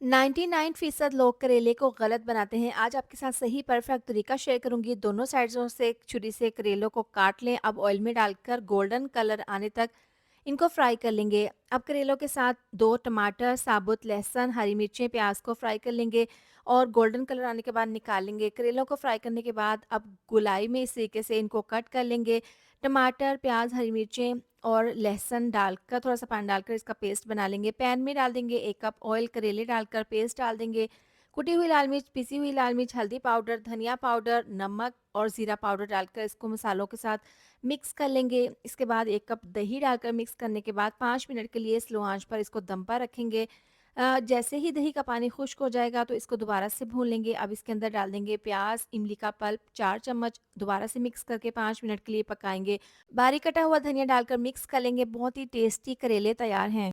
99% लोग करेले को गलत बनाते हैं। आज आपके साथ सही परफेक्ट तरीका शेयर करूंगी। दोनों साइड्सों से एक छुरी से करेलों को काट लें। अब ऑयल में डालकर गोल्डन कलर आने तक इनको फ्राई कर लेंगे। अब करेलों के साथ 2 टमाटर, साबुत लहसुन, हरी मिर्चें, प्याज को फ्राई कर लेंगे और गोल्डन कलर आने के बाद निकाल लेंगे। करेलों को फ्राई करने के बाद अब गोलाई में इस तरीके से इनको कट कर लेंगे। टमाटर, प्याज, हरी मिर्चें और लहसुन डालकर थोड़ा-सा पानी डालकर इसका पेस्ट बना लेंगे। पैन में डाल देंगे 1 कप ऑयल, करेले डालकर पेस्ट डाल देंगे। कुटी हुई लाल मिर्च, पिसी हुई लाल मिर्च, हल्दी पाउडर, धनिया पाउडर, नमक और ज़ीरा पाउडर डालकर इसको मसालों के साथ मिक्स कर लेंगे। इसके बाद 1 कप दही डालकर मिक्स करने के बाद 5 मिनट के लिए स्लो आँच पर इसको दम पर रखेंगे। जैसे ही दही का पानी खुश्क हो जाएगा तो इसको दोबारा से भून लेंगे। अब इसके अंदर डाल देंगे प्याज, इमली का पल्प 4 चम्मच, दोबारा से मिक्स करके 5 मिनट के लिए पकाएँगे। बारीक कटा हुआ धनिया डालकर मिक्स कर लेंगे। बहुत ही टेस्टी करेले तैयार हैं।